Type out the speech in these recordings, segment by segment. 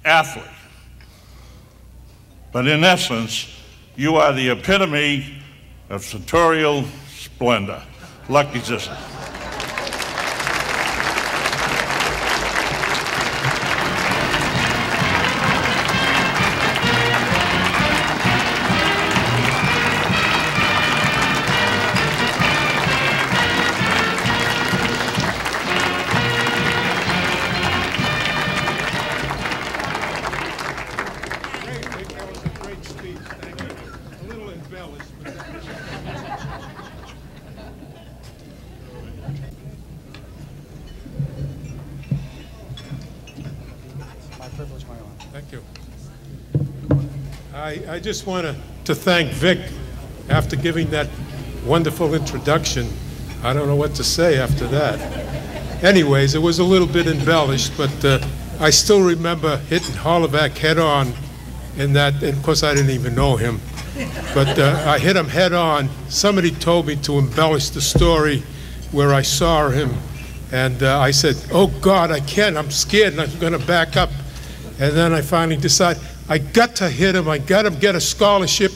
athlete. But in essence, you are the epitome of sartorial splendor. Lucky Zissis. Thank you. I just want to thank Vic after giving that wonderful introduction. I don't know what to say after that. Anyways, it was a little bit embellished, but I still remember hitting Harlovac head on in that, and of course I didn't even know him, but I hit him head on. Somebody told me to embellish the story where I saw him, and I said, oh God, I can't, I'm scared and I'm gonna back up. And then I finally decided, I got to hit him, I got to get a scholarship,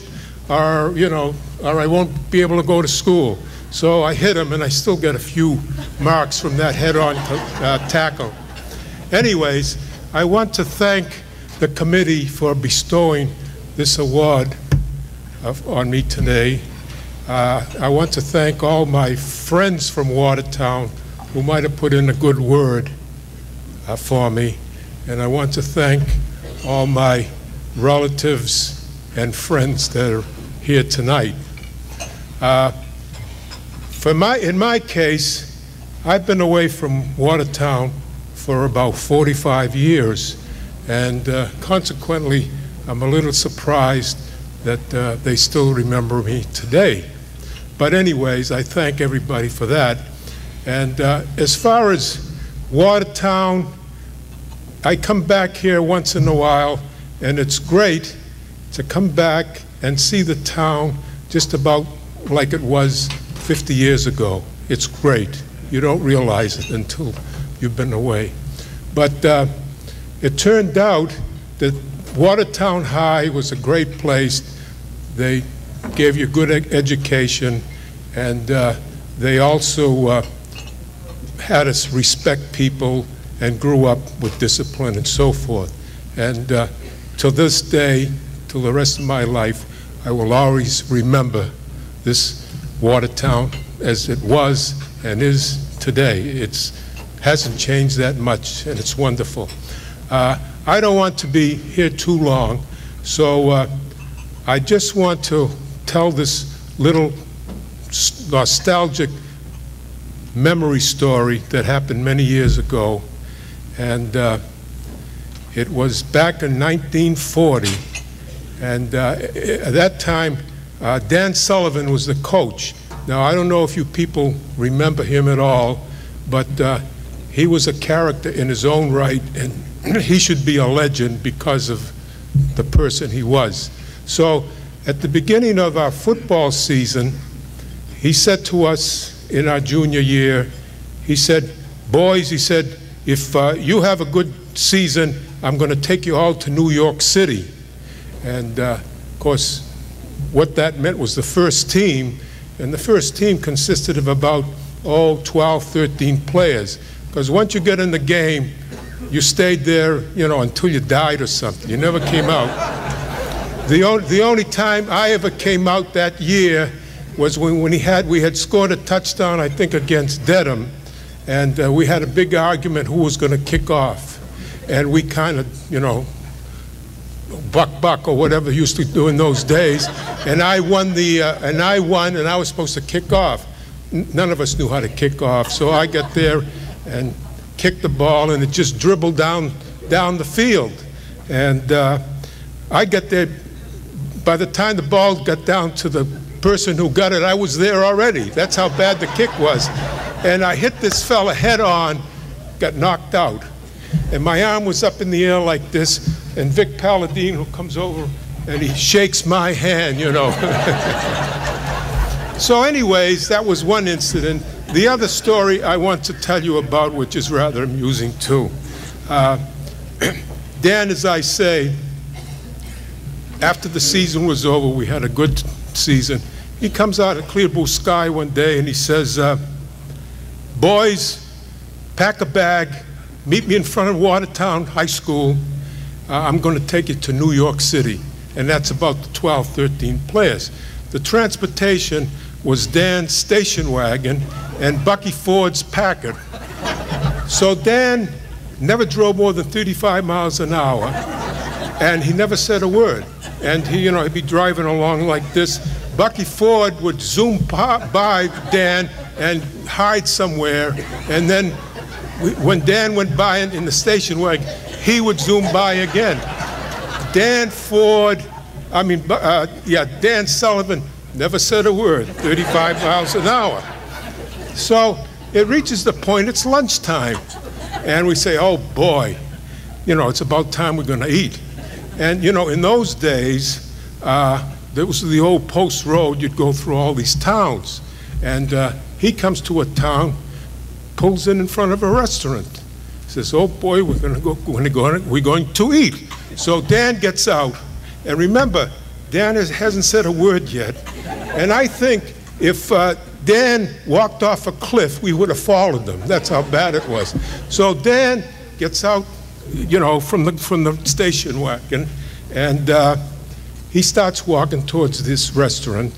or, you know, or I won't be able to go to school. So I hit him, and I still get a few marks from that head-on tackle. Anyways, I want to thank the committee for bestowing this award on me today. I want to thank all my friends from Watertown who might have put in a good word for me. And I want to thank all my relatives and friends that are here tonight. In my case, I've been away from Watertown for about 45 years, and consequently, I'm a little surprised that they still remember me today. But anyways, I thank everybody for that. And as far as Watertown, I come back here once in a while, and it's great to come back and see the town just about like it was 50 years ago. It's great. You don't realize it until you've been away. But it turned out that Watertown High was a great place. They gave you good education, and they also had us respect people and grew up with discipline and so forth. And till this day, till the rest of my life, I will always remember this Watertown as it was and is today. It hasn't changed that much, and it's wonderful. I don't want to be here too long, so I just want to tell this little nostalgic memory story that happened many years ago. And it was back in 1940, and at that time, Dan Sullivan was the coach. Now, I don't know if you people remember him at all, but he was a character in his own right, and he should be a legend because of the person he was. So, at the beginning of our football season, he said to us in our junior year, he said, boys, he said, if you have a good season, I'm going to take you all to New York City. And of course, what that meant was the first team, and the first team consisted of about, 12, 13 players. Because once you get in the game, you stayed there, you know, until you died or something. You never came out. The only time I ever came out that year was when we had scored a touchdown, I think, against Dedham. And we had a big argument who was going to kick off. And we kind of, you know, buck or whatever used to do in those days. And I won, and I was supposed to kick off. None of us knew how to kick off. So I got there and kicked the ball, and it just dribbled down the field. And I got there, by the time the ball got down to the person who got it, I was there already. That's how bad the kick was. And I hit this fella head on, got knocked out. And my arm was up in the air like this, and Vic Palladine, who comes over, and he shakes my hand, you know. So anyways, that was one incident. The other story I want to tell you about, which is rather amusing too. Dan, as I say, after the season was over, we had a good season, he comes out of clear blue sky one day and he says, boys, pack a bag, meet me in front of Watertown High School. I'm going to take you to New York City. And that's about the 12, 13 players. The transportation was Dan's station wagon and Bucky Ford's Packard. So Dan never drove more than 35 miles an hour, and he never said a word. And he, he'd be driving along like this. Bucky Ford would zoom by Dan and hide somewhere, and then when Dan went by in the station wagon, he would zoom by again. Dan Sullivan never said a word, 35 miles an hour. So it reaches the point, it's lunchtime. And we say, oh boy, it's about time we're gonna eat. And in those days, there was the old post road, you'd go through all these towns. And he comes to a town, pulls in front of a restaurant. Says, oh boy, we're going to eat. So Dan gets out. And remember, Dan hasn't said a word yet. And I think if Dan walked off a cliff, we would have followed them. That's how bad it was. So Dan gets out, from the station wagon, and he starts walking towards this restaurant,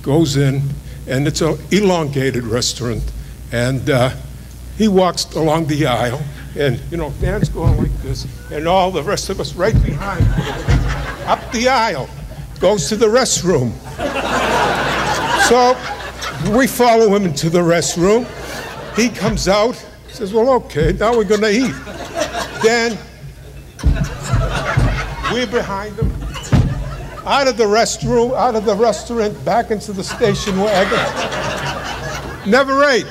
goes in, and it's an elongated restaurant, and he walks along the aisle, and Dan's going like this, and all the rest of us right behind him, up the aisle, goes to the restroom. So we follow him into the restroom. He comes out, says, well, okay, now we're gonna eat. Then we're behind him, out of the restroom, out of the restaurant, back into the station wagon. Never ate,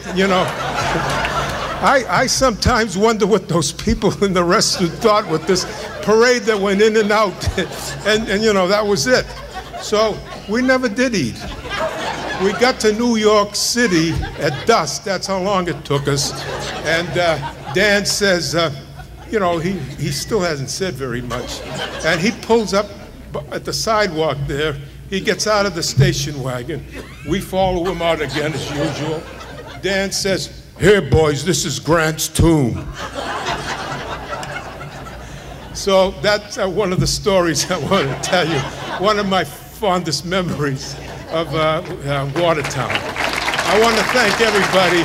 I sometimes wonder what those people in the restaurant thought with this parade that went in and out, and that was it. So we never did eat. We got to New York City at dusk. That's how long it took us. And Dan says, he still hasn't said very much. And he pulls up at the sidewalk there. He gets out of the station wagon. We follow him out again as usual. Dan says, here, boys, this is Grant's tomb. So that's one of the stories I want to tell you. One of my fondest memories of Watertown. I want to thank everybody.